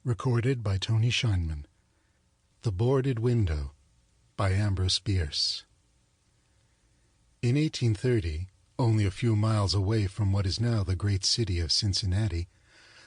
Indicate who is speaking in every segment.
Speaker 1: Recorded by Tony Scheinman. The Boarded Window by Ambrose Bierce. In 1830, only a few miles away from what is now the great city of Cincinnati,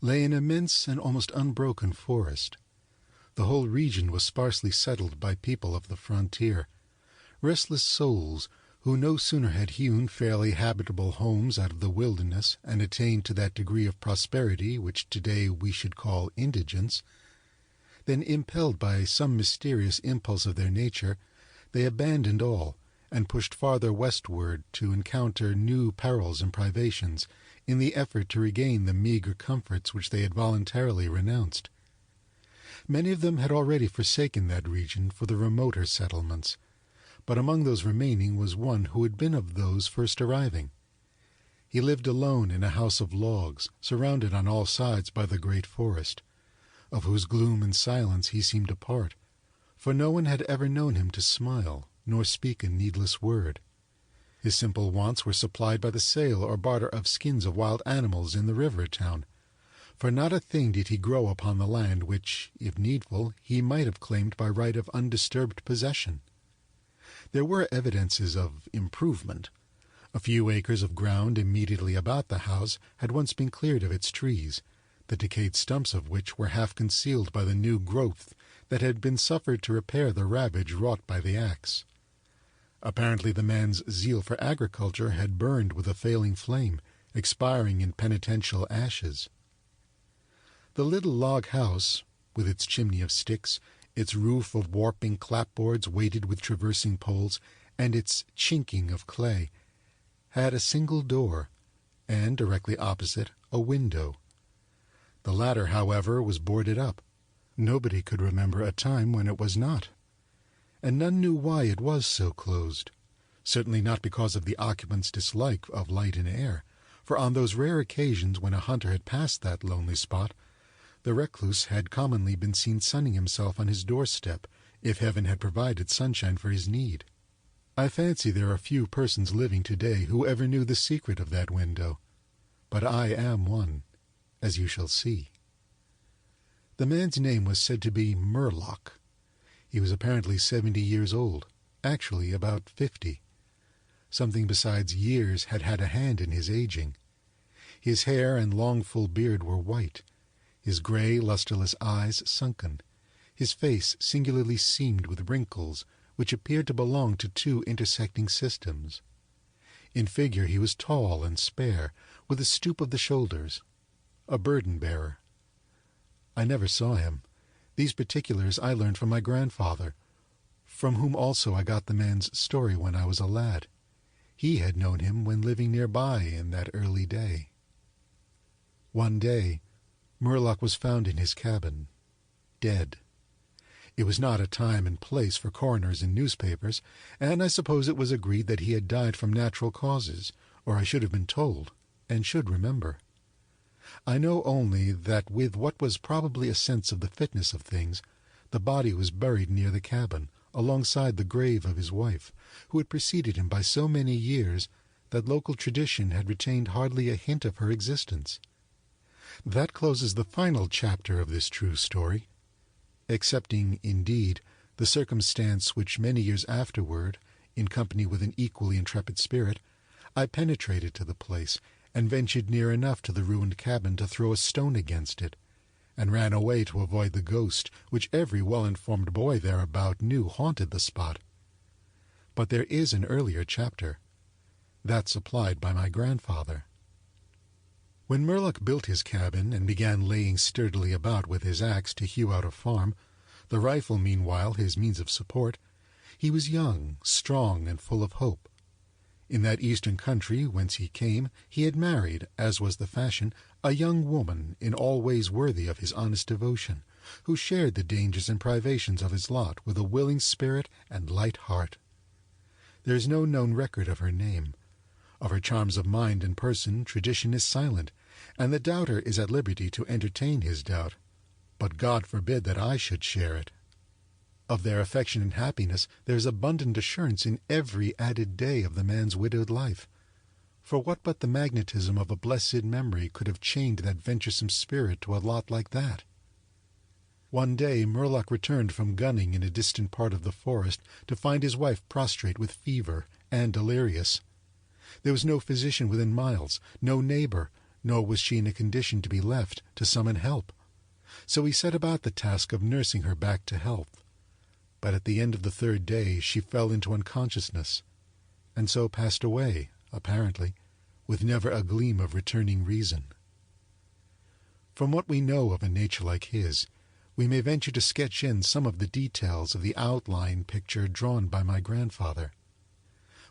Speaker 1: lay an immense and almost unbroken forest. The whole region was sparsely settled by people of the frontier, restless souls who no sooner had hewn fairly habitable homes out of the wilderness and attained to that degree of prosperity which today we should call indigence, than impelled by some mysterious impulse of their nature, they abandoned all and pushed farther westward to encounter new perils and privations in the effort to regain the meager comforts which they had voluntarily renounced. Many of them had already forsaken that region for the remoter settlements, but among those remaining was one who had been of those first arriving. He lived alone in a house of logs, surrounded on all sides by the great forest, of whose gloom and silence he seemed a part, for no one had ever known him to smile, nor speak a needless word. His simple wants were supplied by the sale or barter of skins of wild animals in the river town, for not a thing did he grow upon the land which, if needful, he might have claimed by right of undisturbed possession. There were evidences of improvement. A few acres of ground immediately about the house had once been cleared of its trees, the decayed stumps of which were half concealed by the new growth that had been suffered to repair the ravage wrought by the axe. Apparently the man's zeal for agriculture had burned with a failing flame, expiring in penitential ashes. The little log house, with its chimney of sticks, its roof of warping clapboards weighted with traversing poles, and its chinking of clay, had a single door, and directly opposite a window. The latter, however, was boarded up. Nobody could remember a time when it was not, and none knew why it was so closed. Certainly not because of the occupant's dislike of light and air, for on those rare occasions when a hunter had passed that lonely spot, the recluse had commonly been seen sunning himself on his doorstep, if heaven had provided sunshine for his need. I fancy there are few persons living today who ever knew the secret of that window, but I am one, as you shall see. The man's name was said to be Murlock. He was apparently 70 years old, actually about 50. Something besides years had had a hand in his aging. His hair and long full beard were white, his gray, lusterless eyes sunken, his face singularly seamed with wrinkles which appeared to belong to two intersecting systems. In figure he was tall and spare, with a stoop of the shoulders, a burden-bearer. I never saw him. These particulars I learned from my grandfather, from whom also I got the man's story when I was a lad. He had known him when living nearby in that early day. One day, Murlock was found in his cabin, dead. It was not a time and place for coroners and newspapers, and I suppose it was agreed that he had died from natural causes, or I should have been told, and should remember. I know only that with what was probably a sense of the fitness of things, the body was buried near the cabin, alongside the grave of his wife, who had preceded him by so many years that local tradition had retained hardly a hint of her existence. That closes the final chapter of this true story, excepting, indeed, the circumstance which many years afterward, in company with an equally intrepid spirit, I penetrated to the place and ventured near enough to the ruined cabin to throw a stone against it, and ran away to avoid the ghost which every well-informed boy thereabout knew haunted the spot. But there is an earlier chapter, that supplied by my grandfather. When Murlock built his cabin and began laying sturdily about with his axe to hew out a farm, the rifle meanwhile his means of support, he was young, strong, and full of hope. In that eastern country whence he came, he had married, as was the fashion, a young woman in all ways worthy of his honest devotion, who shared the dangers and privations of his lot with a willing spirit and light heart. There is no known record of her name. Of her charms of mind and person tradition is silent, and the doubter is at liberty to entertain his doubt, but God forbid that I should share it. Of their affection and happiness there is abundant assurance in every added day of the man's widowed life, for what but the magnetism of a blessed memory could have chained that venturesome spirit to a lot like that? One day Murlock returned from gunning in a distant part of the forest to find his wife prostrate with fever and delirious. There was no physician within miles, no neighbor, nor was she in a condition to be left to summon help. So he set about the task of nursing her back to health. But at the end of the third day she fell into unconsciousness, and so passed away, apparently, with never a gleam of returning reason. From what we know of a nature like his, we may venture to sketch in some of the details of the outline picture drawn by my grandfather.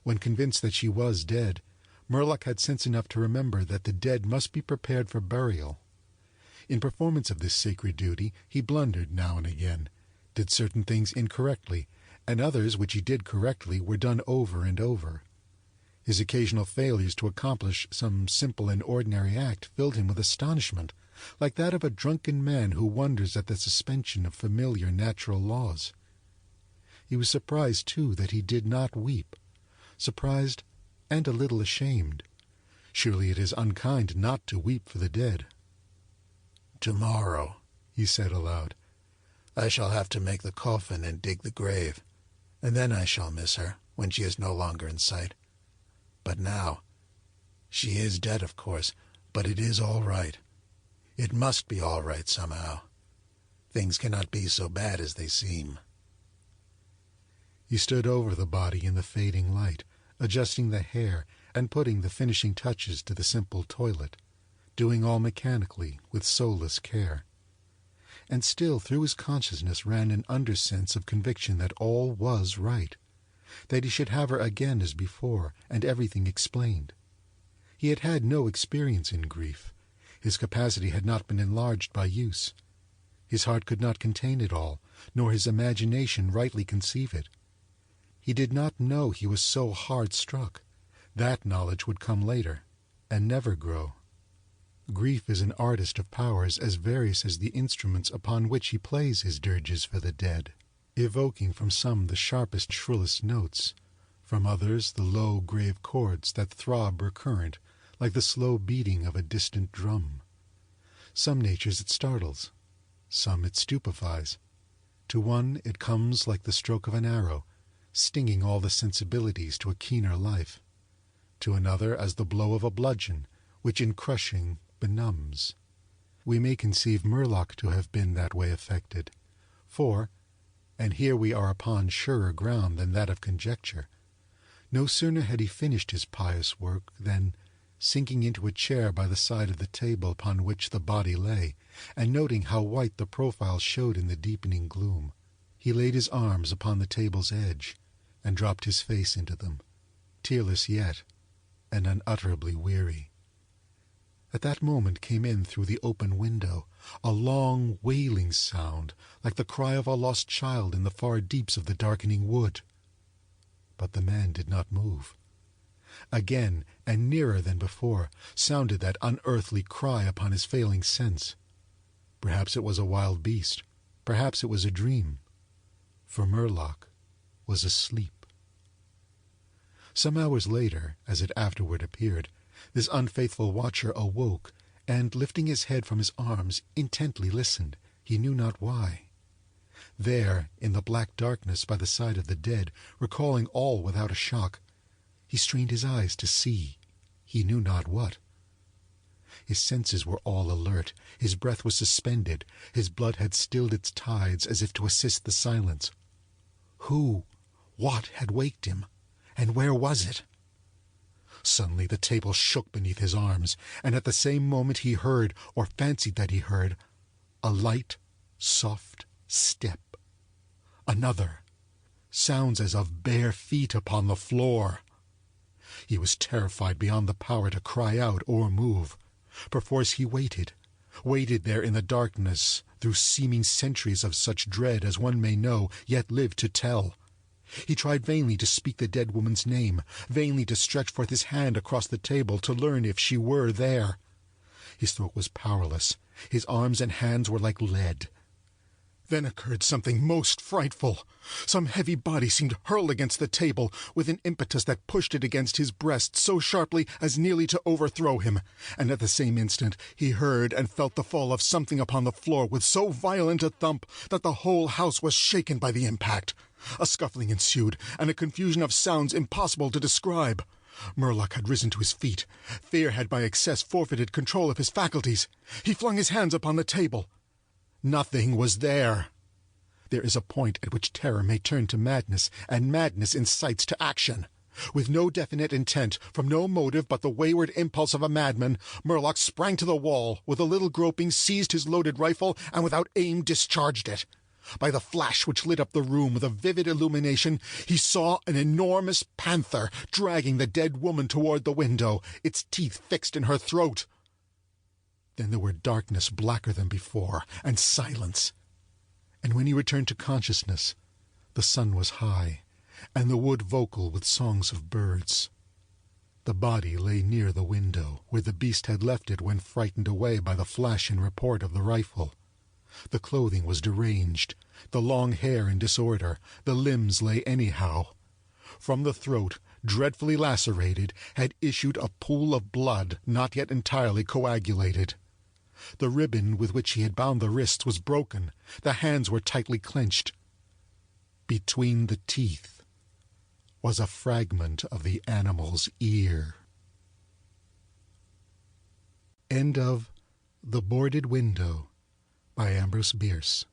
Speaker 1: When convinced that she was dead, Murlock had sense enough to remember that the dead must be prepared for burial. In performance of this sacred duty, he blundered now and again, did certain things incorrectly, and others which he did correctly were done over and over. His occasional failures to accomplish some simple and ordinary act filled him with astonishment, like that of a drunken man who wonders at the suspension of familiar natural laws. He was surprised, too, that he did not weep, surprised and a little ashamed. Surely it is unkind not to weep for the dead. "Tomorrow," he said aloud, "I shall have to make the coffin and dig the grave, and then I shall miss her when she is no longer in sight. But now, she is dead, of course, but it is all right. It must be all right somehow. Things cannot be so bad as they seem." He stood over the body in the fading light, adjusting the hair and putting the finishing touches to the simple toilet, doing all mechanically with soulless care. And still through his consciousness ran an undersense of conviction that all was right, that he should have her again as before, and everything explained. He had had no experience in grief. His capacity had not been enlarged by use. His heart could not contain it all, nor his imagination rightly conceive it. He did not know he was so hard struck. That knowledge would come later, and never grow. Grief is an artist of powers as various as the instruments upon which he plays his dirges for the dead, evoking from some the sharpest, shrillest notes, from others the low, grave chords that throb recurrent, like the slow beating of a distant drum. Some natures it startles, some it stupefies. To one it comes like the stroke of an arrow, stinging all the sensibilities to a keener life. To another as the blow of a bludgeon, which in crushing benumbs. We may conceive Murlock to have been that way affected, for, and here we are upon surer ground than that of conjecture, no sooner had he finished his pious work than, sinking into a chair by the side of the table upon which the body lay, and noting how white the profile showed in the deepening gloom, he laid his arms upon the table's edge and dropped his face into them, tearless yet, and unutterably weary. At that moment came in through the open window a long wailing sound, like the cry of a lost child in the far deeps of the darkening wood. But the man did not move. Again, and nearer than before, sounded that unearthly cry upon his failing sense. Perhaps it was a wild beast, perhaps it was a dream, for Murlock was asleep. Some hours later, as it afterward appeared, this unfaithful watcher awoke, and, lifting his head from his arms, intently listened, he knew not why. There, in the black darkness by the side of the dead, recalling all without a shock, he strained his eyes to see, he knew not what. His senses were all alert, his breath was suspended, his blood had stilled its tides as if to assist the silence. Who, what had waked him, and where was it? Suddenly the table shook beneath his arms, and at the same moment he heard, or fancied that he heard, a light, soft step. Another. Sounds as of bare feet upon the floor. He was terrified beyond the power to cry out or move. Perforce he waited there in the darkness through seeming centuries of such dread as one may know, yet live to tell. He tried vainly to speak the dead woman's name, vainly to stretch forth his hand across the table to learn if she were there. His throat was powerless, his arms and hands were like lead. Then occurred something most frightful. Some heavy body seemed hurled against the table with an impetus that pushed it against his breast so sharply as nearly to overthrow him, and at the same instant he heard and felt the fall of something upon the floor with so violent a thump that the whole house was shaken by the impact. A scuffling ensued, and a confusion of sounds impossible to describe. Murlock had risen to his feet. Fear had by excess forfeited control of his faculties. He flung his hands upon the table. Nothing was there. There is a point at which terror may turn to madness, and madness incites to action. With no definite intent, from no motive but the wayward impulse of a madman, Murlock sprang to the wall, with a little groping seized his loaded rifle, and without aim discharged it. By the flash which lit up the room with a vivid illumination, he saw an enormous panther dragging the dead woman toward the window, its teeth fixed in her throat. Then there were darkness blacker than before, and silence. And when he returned to consciousness, the sun was high, and the wood vocal with songs of birds. The body lay near the window, where the beast had left it when frightened away by the flash and report of the rifle. The clothing was deranged, the long hair in disorder, the limbs lay anyhow. From the throat, dreadfully lacerated, had issued a pool of blood not yet entirely coagulated. The ribbon with which he had bound the wrists was broken, the hands were tightly clenched. Between the teeth was a fragment of the animal's ear. End of The Boarded Window by Ambrose Bierce.